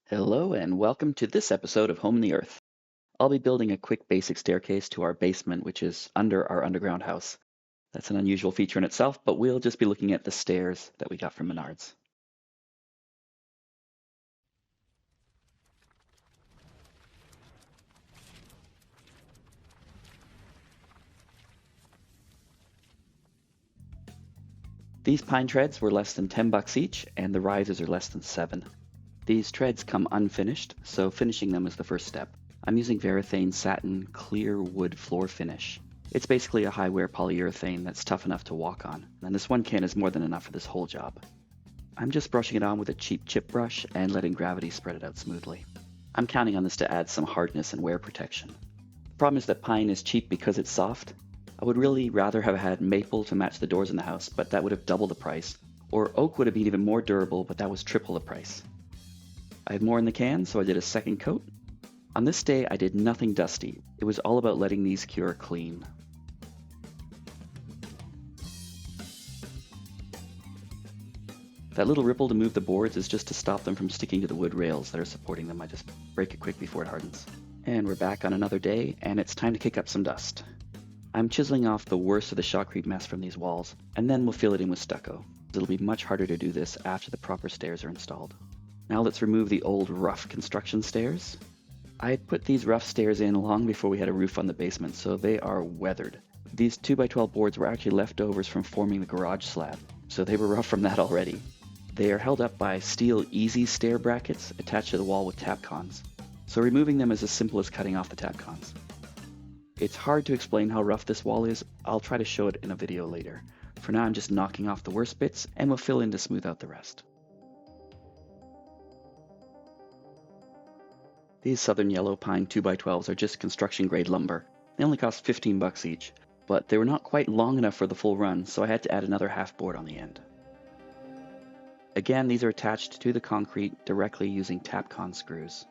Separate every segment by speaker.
Speaker 1: Hello and welcome to this episode of Home in the Earth. I'll be building a quick basic staircase to our basement, which is under our underground house. That's an unusual feature in itself, but we'll just be looking at the stairs that we got from Menards. These pine treads were less than $10 each, and the risers are less than 7. These treads come unfinished, so finishing them is the first step. I'm using Varathane Satin clear wood floor finish. It's basically a high wear polyurethane that's tough enough to walk on, and this one can is more than enough for this whole job. I'm just brushing it on with a cheap chip brush and letting gravity spread it out smoothly. I'm counting on this to add some hardness and wear protection. The problem is that pine is cheap because it's soft. I would really rather have had maple to match the doors in the house, but that would have doubled the price, or oak would have been even more durable, but that was triple the price. I had more in the can, so I did a second coat. On this day, I did nothing dusty. It was all about letting these cure clean. That little ripple to move the boards is just to stop them from sticking to the wood rails that are supporting them. I just break it quick before it hardens. And we're back on another day, and it's time to kick up some dust. I'm chiseling off the worst of the shotcrete mess from these walls, and then we'll fill it in with stucco. It'll be much harder to do this after the proper stairs are installed. Now let's remove the old rough construction stairs. I had put these rough stairs in long before we had a roof on the basement, so they are weathered. These 2x12 boards were actually leftovers from forming the garage slab, so they were rough from that already. They are held up by steel easy stair brackets attached to the wall with Tapcons, so removing them is as simple as cutting off the Tapcons. It's hard to explain how rough this wall is. I'll try to show it in a video later. For now I'm just knocking off the worst bits, and we'll fill in to smooth out the rest. These southern yellow pine 2x12s are just construction grade lumber. They only cost $15 each, but they were not quite long enough for the full run, so I had to add another half board on the end. Again, these are attached to the concrete directly using Tapcon screws.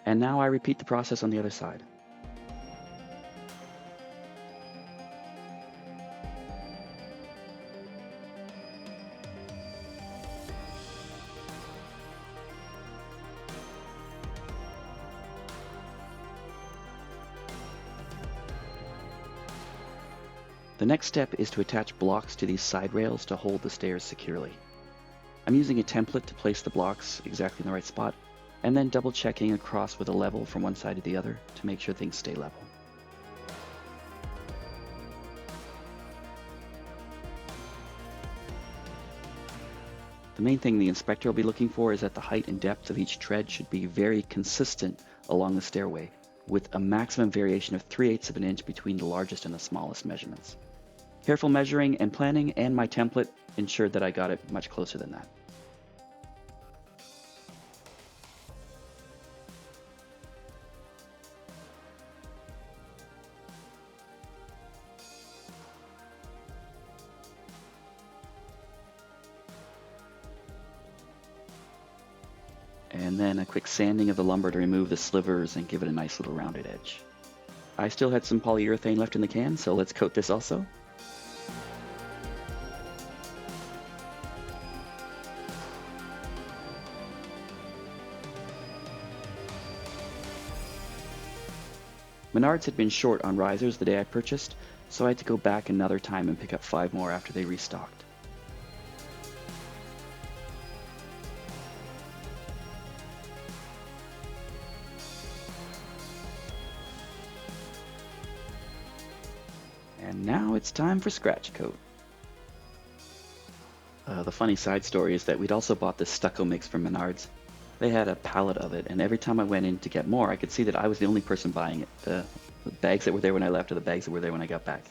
Speaker 1: And now I repeat the process on the other side. The next step is to attach blocks to these side rails to hold the stairs securely. I'm using a template to place the blocks exactly in the right spot, and then double checking across with a level from one side to the other to make sure things stay level. The main thing the inspector will be looking for is that the height and depth of each tread should be very consistent along the stairway, with a maximum variation of 3/8 of an inch between the largest and the smallest measurements. Careful measuring and planning and my template ensured that I got it much closer than that. And then a quick sanding of the lumber to remove the slivers and give it a nice little rounded edge. I still had some polyurethane left in the can, so let's coat this also. Menards had been short on risers the day I purchased, so I had to go back another time and pick up 5 more after they restocked. And now it's time for scratch coat. The funny side story is that we'd also bought this stucco mix from Menards. They had a pallet of it, and every time I went in to get more, I could see that I was the only person buying it. The bags that were there when I left are the bags that were there when I got back.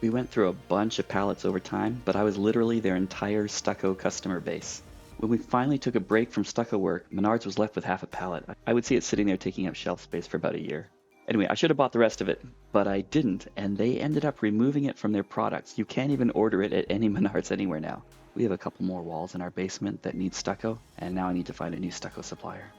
Speaker 1: We went through a bunch of pallets over time, but I was literally their entire stucco customer base. When we finally took a break from stucco work, Menards was left with half a pallet. I would see it sitting there taking up shelf space for about a year. Anyway, I should have bought the rest of it, but I didn't, and they ended up removing it from their products. You can't even order it at any Menards anywhere now. We have a couple more walls in our basement that need stucco, and now I need to find a new stucco supplier.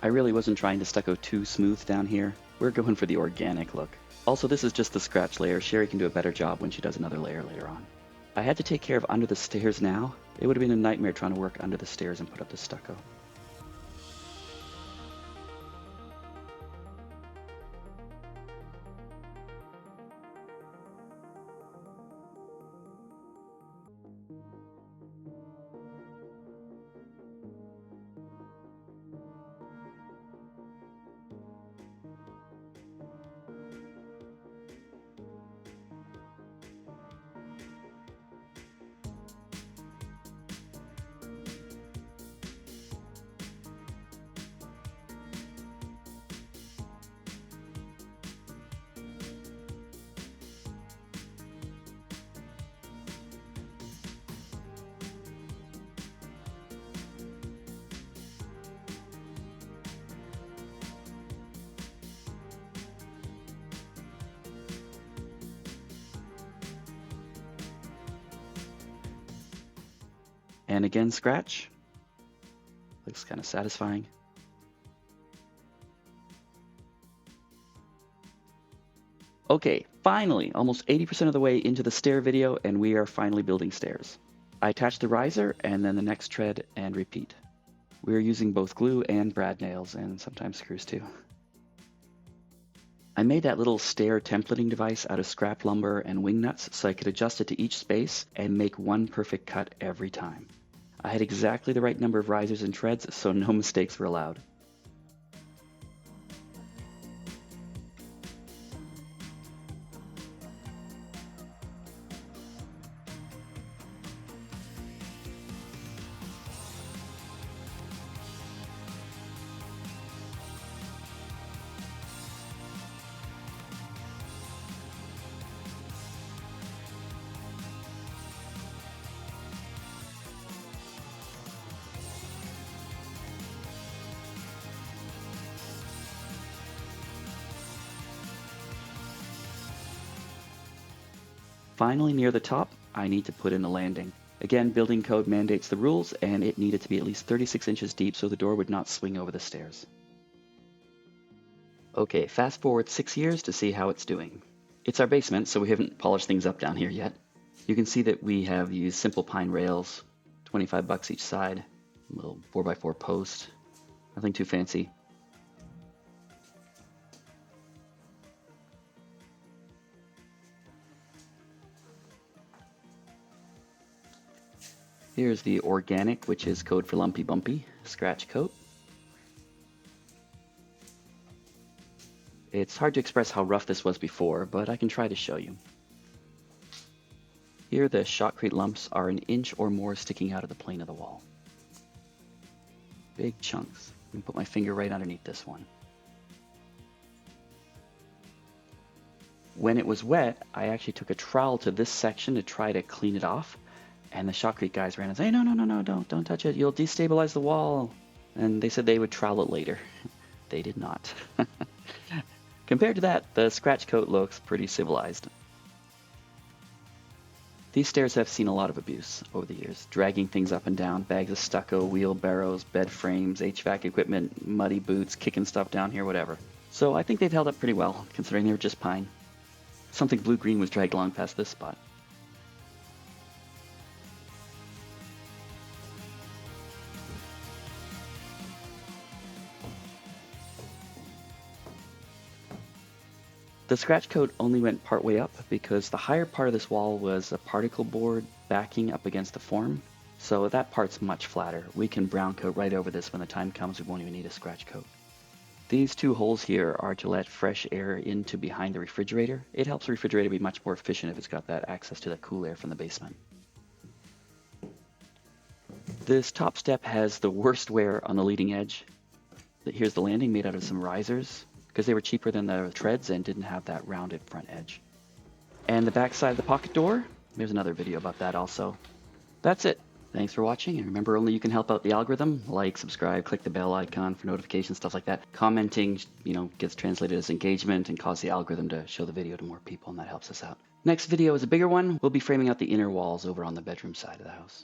Speaker 1: I really wasn't trying to stucco too smooth down here. We're going for the organic look. Also, this is just the scratch layer. Sherry can do a better job when she does another layer later on. I had to take care of under the stairs now. It would have been a nightmare trying to work under the stairs and put up the stucco. And again, scratch. Looks kind of satisfying. Okay, finally, almost 80% of the way into the stair video, and we are finally building stairs. I attach the riser and then the next tread and repeat. We are using both glue and brad nails and sometimes screws too. I made that little stair templating device out of scrap lumber and wing nuts so I could adjust it to each space and make one perfect cut every time. I had exactly the right number of risers and treads, so no mistakes were allowed. Finally, near the top, I need to put in a landing. Again, building code mandates the rules, and it needed to be at least 36 inches deep so the door would not swing over the stairs. Okay, fast forward 6 years to see how it's doing. It's our basement, so we haven't polished things up down here yet. You can see that we have used simple pine rails, 25 bucks each side, a little 4x4 post, nothing too fancy. Here's the organic, which is code for lumpy bumpy, scratch coat. It's hard to express how rough this was before, but I can try to show you. Here the shotcrete lumps are an inch or more sticking out of the plane of the wall. Big chunks. I can put my finger right underneath this one. When it was wet, I actually took a trowel to this section to try to clean it off. And the shotcrete guys ran and said, hey, no, don't touch it. You'll destabilize the wall. And they said they would trowel it later. They did not. Compared to that, the scratch coat looks pretty civilized. These stairs have seen a lot of abuse over the years, dragging things up and down, bags of stucco, wheelbarrows, bed frames, HVAC equipment, muddy boots, kicking stuff down here, whatever. So I think they've held up pretty well, considering they were just pine. Something blue-green was dragged along past this spot. The scratch coat only went partway up because the higher part of this wall was a particle board backing up against the form, so that part's much flatter. We can brown coat right over this when the time comes. We won't even need a scratch coat. These two holes here are to let fresh air into behind the refrigerator. It helps the refrigerator be much more efficient if it's got that access to that cool air from the basement. This top step has the worst wear on the leading edge. Here's the landing made out of some risers, because they were cheaper than the treads and didn't have that rounded front edge. And the back side of the pocket door, there's another video about that also. That's it. Thanks for watching, and remember, only you can help out the algorithm. Like, subscribe, click the bell icon for notifications, stuff like that. Commenting, gets translated as engagement and causes the algorithm to show the video to more people, and that helps us out. Next video is a bigger one. We'll be framing out the inner walls over on the bedroom side of the house.